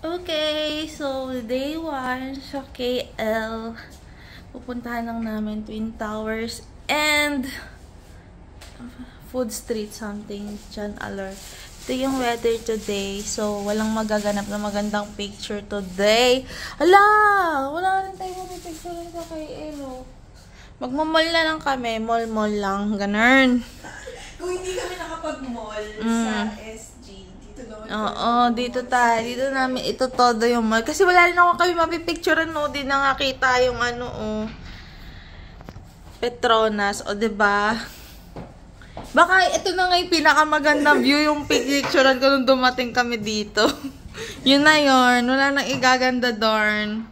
Okay, so day 1 sa KL. Pupuntahan lang namin Twin Towers and Food Street something, John Alor. Ito yung weather today. So, walang magaganap na magandang picture today. Ala! Wala rin tayo mapipicture sa KL. Magmamall na lang kami. Mall-mall lang. Ganun. Kung hindi kami nakapag-mall sa SG, oo, dito tayo. Dito namin ito todo yung mall. Kasi wala rin ako kami mapipicturean, no. Di na nga kita yung ano, Petronas, diba? Baka ito na nga yung pinakamagandang view yung picturean ko nung dumating kami dito. Yun na yun. Wala nang igaganda dorn.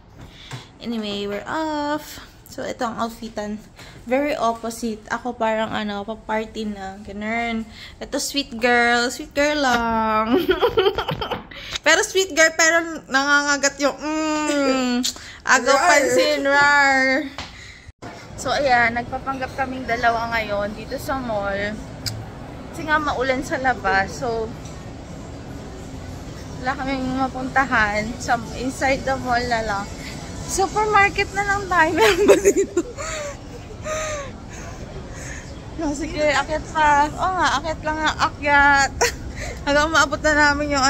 Anyway, we're off. So, ito ang outfitan. Very opposite. Ako parang pa-party na. Ganun. Ito sweet girl. Sweet girl lang. Pero sweet girl, pero nangangagat yung agaw pansin, rar. So, ayan. Nagpapanggap kaming dalawa ngayon dito sa mall. Kasi nga maulan sa labas. So, wala kaming mapuntahan. Inside the mall na lang. Supermarket na lang tayo. Meron ba dito? No, sige, akyat pa. Oo nga, akyat lang nga, akyat. Hanggang maabot na namin yung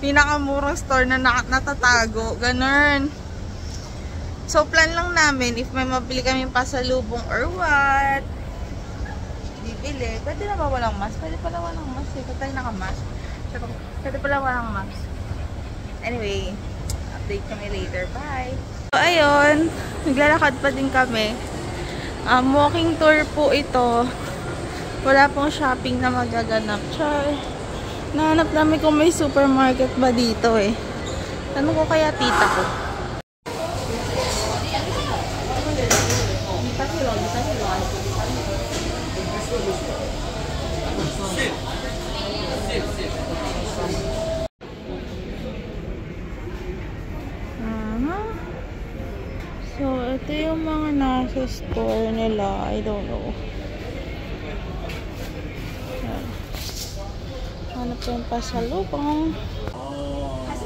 pinakamurang store na natatago. Ganun. So, plan lang namin if may mabili kami pasalubong or what. Bibili. Pwede na ba walang mask? Pwede pala walang mask. Pwede tayo naka-mask. Pwede pala walang mask. Anyway, update kami later. Bye! So, ayun. Naglalakad pa din kami. Walking tour po ito. Wala pong shopping na magaganap. Char. Nahanap namin kung may supermarket ba dito eh. Tanong ko kaya tita ko. So, ito yung mga nasa store nila. I don't know. Hanap yung pasalubong.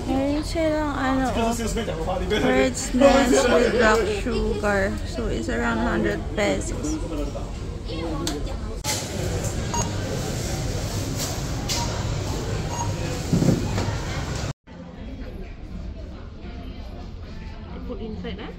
Meron silang Bird's Nest with black sugar. So, it's around 100 pesos. Put inside, eh?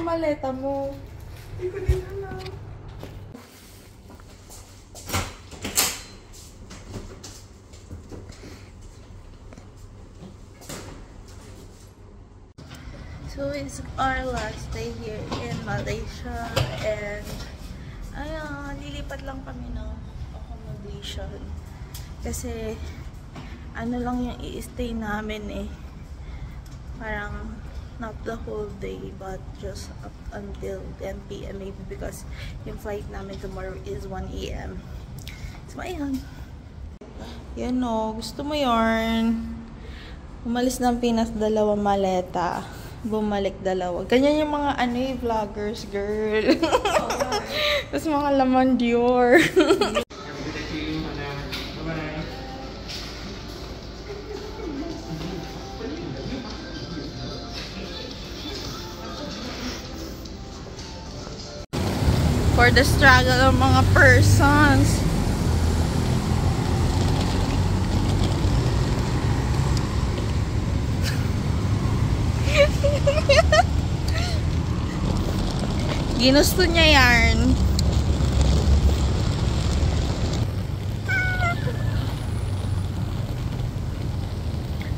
Maleta mo. Hindi ko din alam. So it's our last day here in Malaysia and ayun, lilipat lang kami ng accommodation kasi ano lang yung i-stay namin eh, parang not the whole day but just up until 10 PM maybe because yung flight namin tomorrow is 1 AM. So ayun, yan o, gusto mo yarn? Umalis ng Pinas, 2 maleta, bumalik 2. Ganyan yung mga vloggers girl. Tapos mga laman Dior. for the struggle ng mga persons. Ginusto niya yan.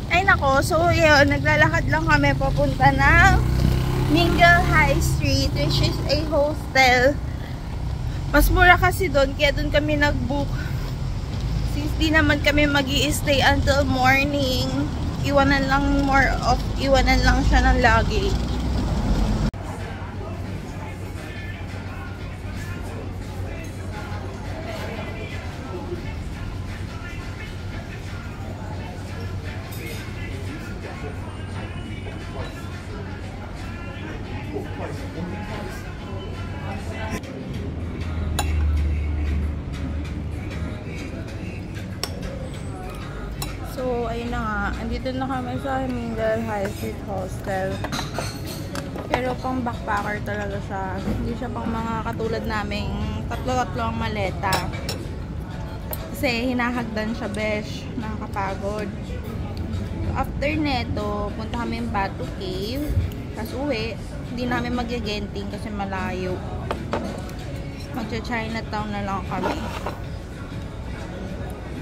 Ay nako, so yun, naglalakad lang kami papunta ng Mingle High Street, which is a hostel. Mas mura kasi doon, kaya doon kami nag-book. Since di naman kami mag-i-stay until morning, iwanan lang siya ng luggage. So, ayun na nga. Andito na kami sa Mingle High Street Hostel. Pero pang backpacker talaga siya. Hindi siya pang mga katulad naming tatlo-tatlo ang maleta. Kasi hinahagdan siya, besh. Nakakapagod. So, after neto, punta kami yung Batu Cave. Tapos uwi. Hindi namin mag-Genting kasi malayo. Magsa-Chinatown na lang kami.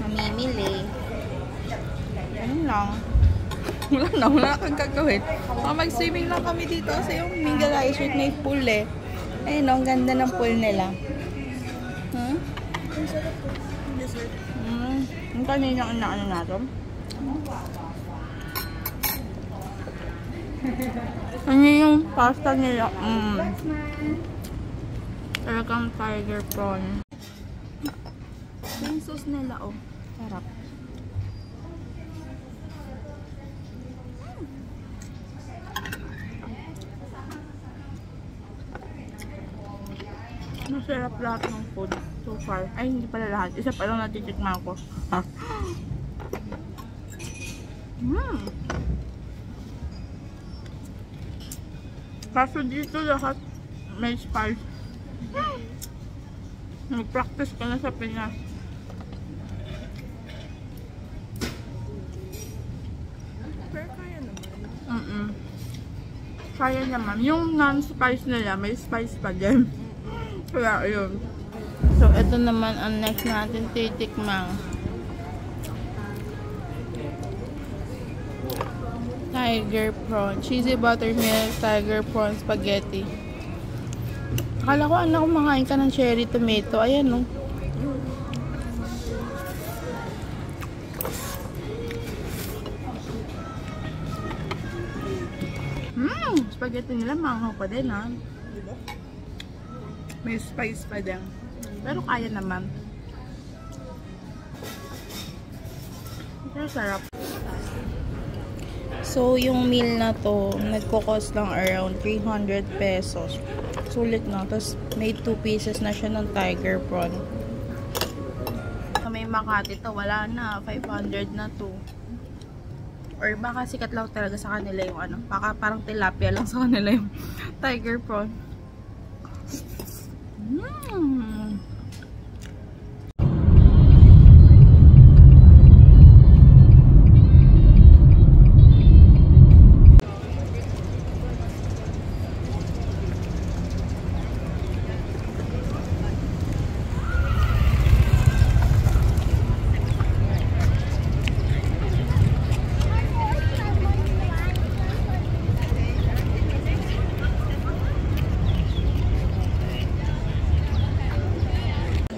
Mamimili. Ganun lang. Wala kang gagawin. Mag-swimming lang kami dito kasi yung Mingle High Street may pool eh. Ayun, ang ganda ng pool nila. Ang kanina ang naano natin. Ano yung pasta nila? Talagang tiger prawn. Yung sauce nila, oh. Sarap. Masarap lahat ng food so far. Ay, hindi pala lahat. Isa pa lang natitikman ko. Kaso dito lahat may spice. Nag-practice ka na sa Pinas. Pero kaya naman. Kaya naman. Yung non-spice nila, may spice pa din. Kaya yun. So, ito naman ang next natin titikmang. Tiger prawn. Cheesy buttermilk tiger prawn spaghetti. Akala ko anak kumakain ka ng cherry tomato. Ayan, no. Spaghetti nila manghang pa din, ha. May spice pa din. Pero kaya naman. Pero sarap. So, yung meal na to, nagko-cost lang around 300 pesos. Sulit na. Tapos, may 2 pieces na siya ng tiger prawn. Sa may Makati to, wala na. 500 na to. Or baka sikat lang talaga sa kanila yung ano. Baka parang tilapia lang sa kanila yung tiger prawn.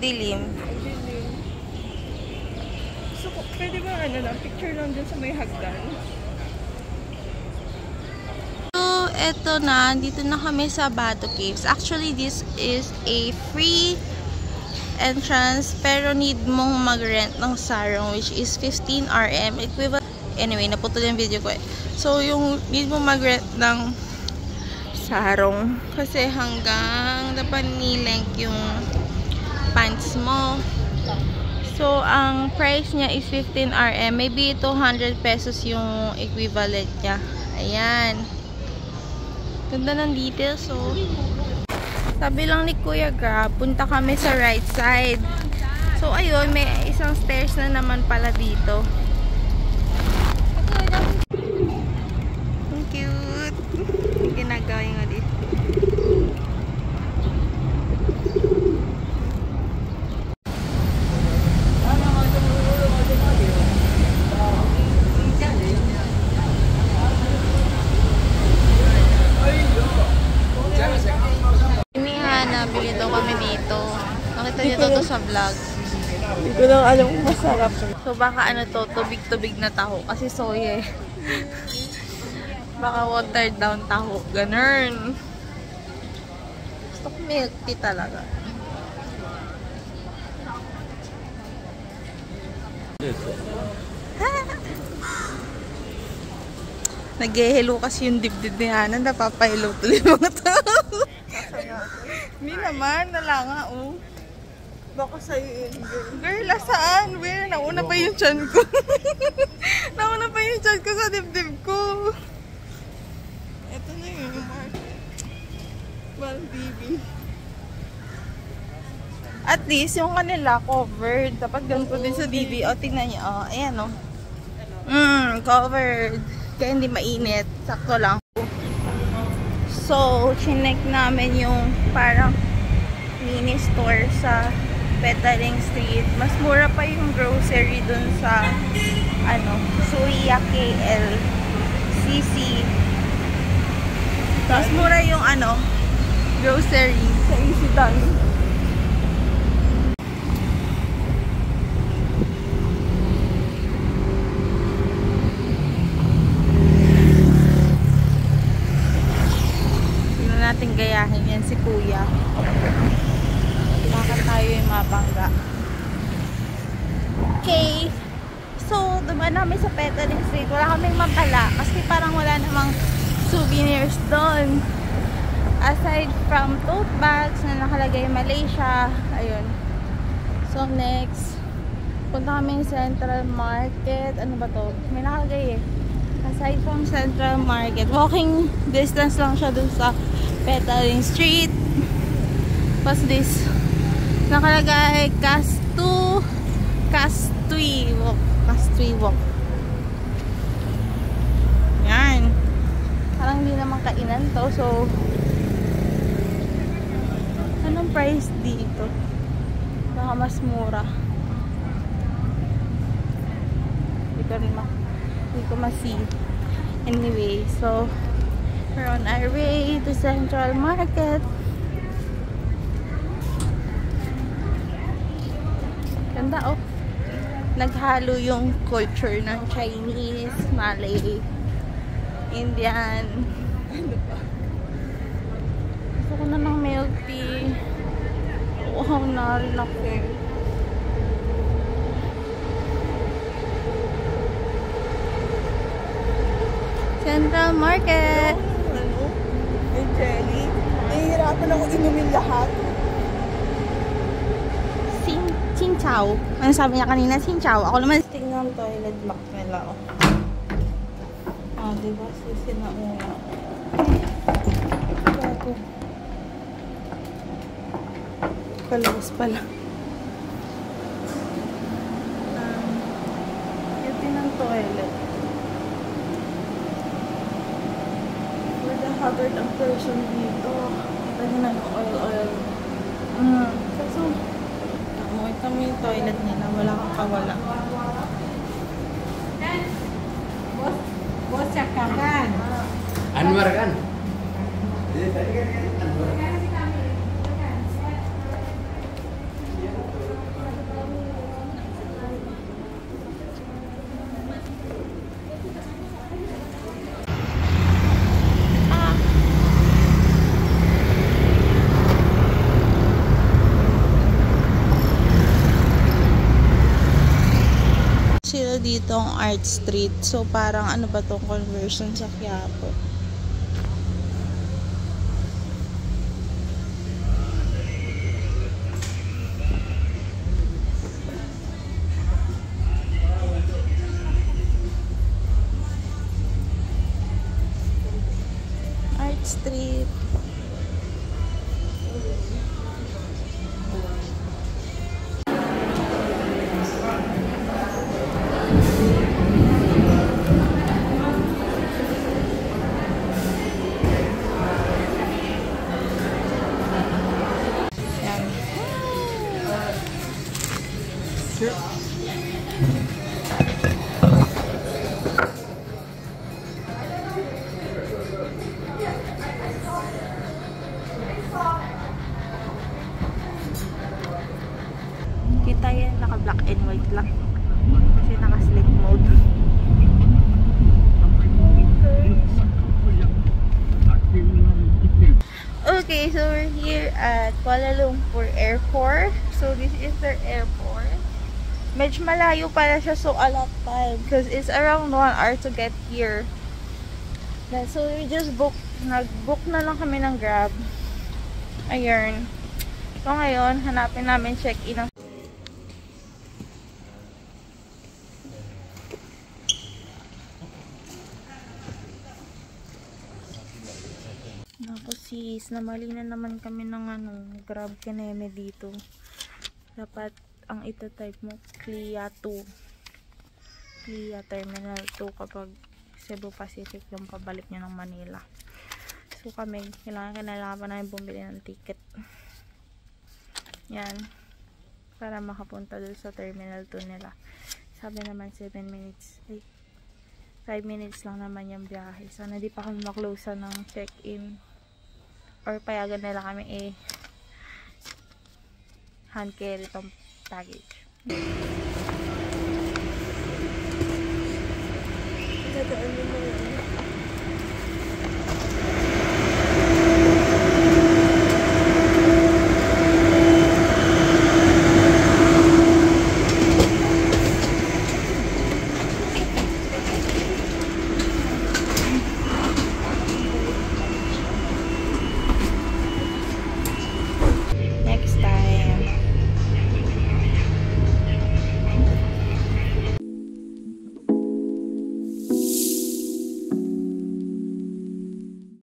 Dilim. So, pwede ba picture lang dyan sa may hagdan? So, eto na. Dito na kami sa Batu Caves. Actually, this is a free entrance pero need mong mag-rent ng sarong which is 15 RM. Equivalent. Anyway, naputol yung video ko eh. So, yung need mong mag-rent ng sarong kasi hanggang dapat ni-length yung pants mo. So, ang price niya is 15 RM. Maybe 200 pesos yung equivalent niya. Ayan. Ganda ng details, so. Sabi lang ni Kuya Grab, punta kami sa right side. So, ayun, may isang stairs na naman pala dito. Ang cute. Ang ginagawa yung dito. Nabili daw kami dito. Nakita niyo to sa vlog. Hindi ko lang alam kung masarap. So baka ano to, tubig-tubig na taho. Kasi soya eh. Baka watered down taho. Ganun. Gusto ko milk tea talaga. Nag-hello kasi yung dibdib ni Hana. Napapahilo tuloy mga tao. Hindi naman, nalanga oh. Baka sa'yo yun, girl. Girl, saan? Where? Nauna pa yung tiyan ko. Nauna pa yung tiyan ko sa dibdib ko. Ito na yun, yung market. Well, baby. At least, yung kanila covered. Dapat ganun ko din sa DB. O, tingnan niyo. O, ayan o. Covered. Kaya hindi mainit. Sakto lang. So, chinek namin yung parang mini store sa Petaling Street. Mas mura pa yung grocery dun sa Suya KLCC. Mas mura yung grocery sa Isitan. Natin gayahin yan si Kuya. Baka tayo yung mabangga. Okay. So, dumaan namin sa Petaling Street. Wala kaming mapala kasi parang wala namang souvenirs doon. Aside from tote bags na nakalagay Malaysia. Ayun. So, next. Punta kami sa Central Market. Ano ba to? May nakalagay eh. Aside from Central Market. Walking distance lang siya dun sa Petaling Street. What's this? Nakalagay Castui Walk. Yan. Parang hindi naman kainan to. So, anong price dito? Baka mas mura. Hindi ko ma-see. Anyway, so we're on our way to Central Market. Ganda oh. Naghalo yung culture ng Chinese, Malay, Indian. Gusto ko na ng milk tea. Wow, narinak eh. Central Market. May jelly. Nahihirapan ako inumin lahat. Xin Chow. Ano sabi niya kanina? Xin Chow. Ako naman. Tingnan toilet block nila. Diba? Susi na una. Bago. Palabas pala. Ito ng toilet. Haggard ang person dito. Kasi nag-oil. Kaso, namuhay kami yung toilet nila. Wala kang kawala. Bos cakap kan? Anwar kan? Sila dito ang Art Street. So parang ano ba tong conversion sa Quiapo? Art Street. here at Kuala Lumpur Airport. So this is their airport. Medyo malayo pala siya, so a lot time because it's around 1 hour to get here. So we just nag-book na lang kami ng Grab. Ayun. So ngayon, hanapin namin check-in ng Naku sis, namali na naman kami ng Grab Kineme dito. Dapat ang ita-type mo CLIA 2. CLIA Terminal 2 kapag Cebu Pacific yung pabalik nyo ng Manila. So kami, kailangan pa namin bumili ng ticket. Yan. Para makapunta doon sa Terminal 2 nila. Sabi naman 7 minutes. 5 minutes lang naman yung biyahe. Sana di pa kami maklose ng check-in. Or payagan nila kami hand carry itong package. Dadaan mo